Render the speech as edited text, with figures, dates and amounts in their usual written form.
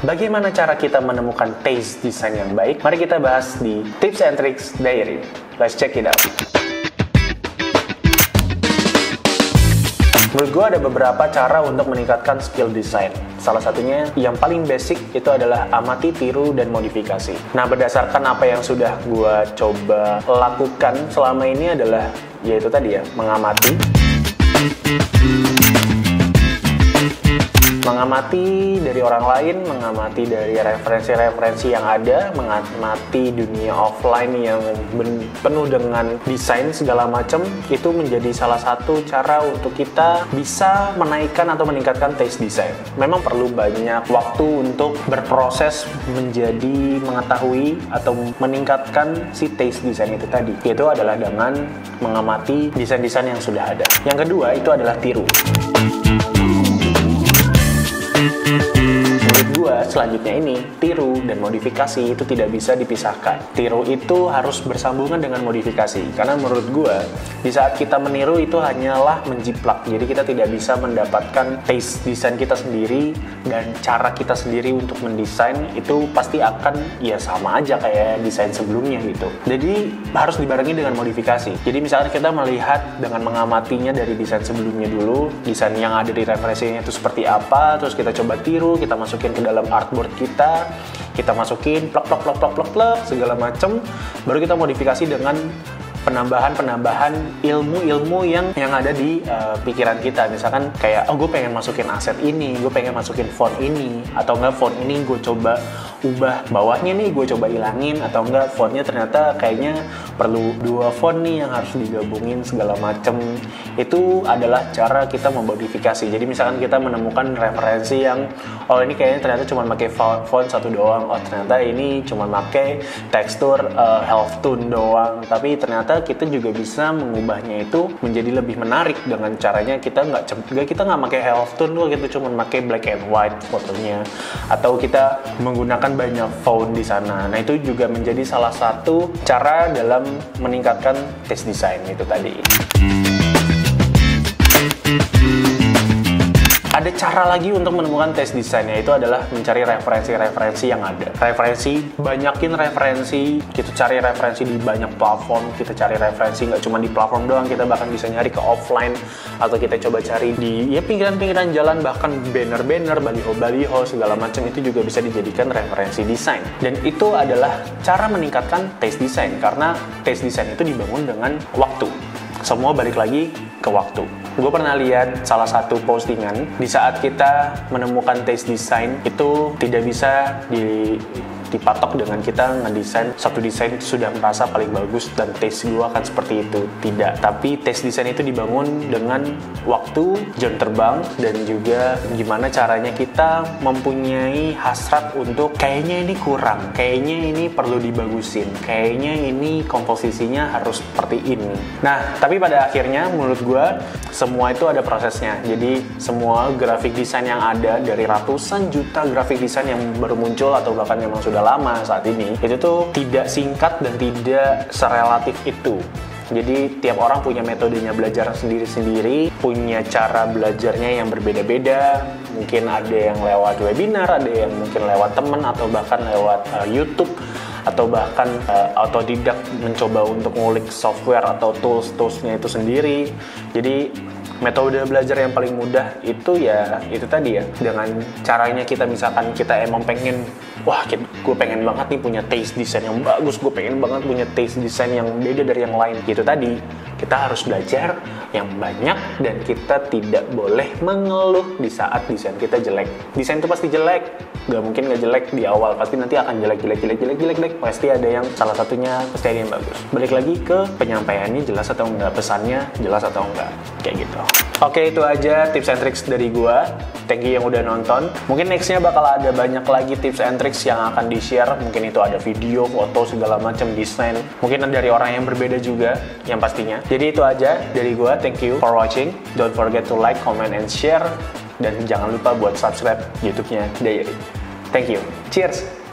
Bagaimana cara kita menemukan taste design yang baik? Mari kita bahas di Tips and Tricks Diary. Let's check it out. Menurut gue ada beberapa cara untuk meningkatkan skill desain. Salah satunya yang paling basic itu adalah amati, tiru, dan modifikasi. Nah, berdasarkan apa yang sudah gue coba lakukan selama ini adalah yaitu tadi ya, mengamati dari orang lain, mengamati dari referensi-referensi yang ada, mengamati dunia offline yang penuh dengan desain segala macam, itu menjadi salah satu cara untuk kita bisa menaikkan atau meningkatkan taste design. Memang perlu banyak waktu untuk berproses menjadi mengetahui atau meningkatkan si taste design itu tadi. Itu adalah dengan mengamati desain-desain yang sudah ada. Yang kedua itu adalah tiru. Menurut gua selanjutnya ini, tiru dan modifikasi itu tidak bisa dipisahkan. Tiru itu harus bersambungan dengan modifikasi, karena menurut gua di saat kita meniru itu hanyalah menjiplak. Jadi kita tidak bisa mendapatkan taste desain kita sendiri, dan cara kita sendiri untuk mendesain itu pasti akan ya sama aja kayak desain sebelumnya gitu. Jadi harus dibarengi dengan modifikasi. Jadi misalkan kita melihat dengan mengamatinya dari desain sebelumnya dulu, desain yang ada di referensinya itu seperti apa, terus kita coba tiru, kita masukin ke dalam artboard kita masukin plak segala macam, baru kita modifikasi dengan penambahan ilmu-ilmu yang ada di pikiran kita. Misalkan kayak, oh gue pengen masukin aset ini, gue pengen masukin font ini, atau enggak font ini gue coba ubah bawahnya nih, gue coba ilangin, atau enggak fontnya ternyata kayaknya perlu 2 font nih yang harus digabungin segala macem. Itu adalah cara kita memodifikasi. Jadi misalkan kita menemukan referensi yang, oh ini kayaknya ternyata cuma pakai font satu doang, oh ternyata ini cuma pakai tekstur half tone doang, tapi ternyata kita juga bisa mengubahnya itu menjadi lebih menarik dengan caranya kita nggak pakai half tone doang, kita cuma pakai black and white fotonya, atau kita menggunakan banyak font di sana. Nah, itu juga menjadi salah satu cara dalam meningkatkan taste design itu tadi. Ada cara lagi untuk menemukan taste design, yaitu adalah mencari referensi-referensi yang ada. Banyakin referensi, kita cari referensi di banyak platform, kita cari referensi nggak cuma di platform doang, kita bahkan bisa nyari ke offline, atau kita coba cari di pinggiran-pinggiran jalan, bahkan banner-banner, baliho-baliho, segala macam, itu juga bisa dijadikan referensi desain. Dan itu adalah cara meningkatkan taste design, karena taste design itu dibangun dengan waktu. Semua balik lagi ke waktu. Gue pernah lihat salah satu postingan, di saat kita menemukan taste design itu tidak bisa dipatok dengan kita ngedesain satu desain itu sudah merasa paling bagus dan taste gue akan seperti itu. Tidak, tapi taste design itu dibangun dengan waktu, jam terbang, dan juga gimana caranya kita mempunyai hasrat untuk kayaknya ini kurang, kayaknya ini perlu dibagusin, kayaknya ini komposisinya harus seperti ini. Nah, tapi pada akhirnya menurut gue semua itu ada prosesnya. Jadi semua grafik desain yang ada, dari ratusan juta grafik desain yang baru muncul atau bahkan memang sudah lama saat ini, itu tuh tidak singkat dan tidak serelatif itu. Jadi tiap orang punya metodenya belajar sendiri-sendiri, punya cara belajarnya yang berbeda-beda. Mungkin ada yang lewat webinar, ada yang mungkin lewat teman, atau bahkan lewat YouTube, atau bahkan autodidak mencoba untuk ngulik software atau tools-toolsnya itu sendiri. Jadi metode belajar yang paling mudah itu ya itu tadi ya, dengan caranya kita misalkan kita emang pengen, wah gue pengen banget nih punya taste design yang bagus, gue pengen banget punya taste design yang beda dari yang lain gitu tadi, kita harus belajar yang banyak dan kita tidak boleh mengeluh di saat desain kita jelek. Desain itu pasti jelek, gak mungkin gak jelek di awal, pasti nanti akan jelek, pasti ada yang salah satunya pasti ada yang bagus. Balik lagi ke penyampaiannya jelas atau enggak, pesannya jelas atau enggak, kayak gitu. Oke, itu aja tips and tricks dari gua. Thank you yang udah nonton. Mungkin nextnya bakal ada banyak lagi tips and tricks yang akan di-share. Mungkin itu ada video, foto, segala macam, desain. Mungkin dari orang yang berbeda juga, yang pastinya. Jadi itu aja dari gua. Thank you for watching. Don't forget to like, comment, and share. Dan jangan lupa buat subscribe YouTube-nya Diary. Thank you. Cheers!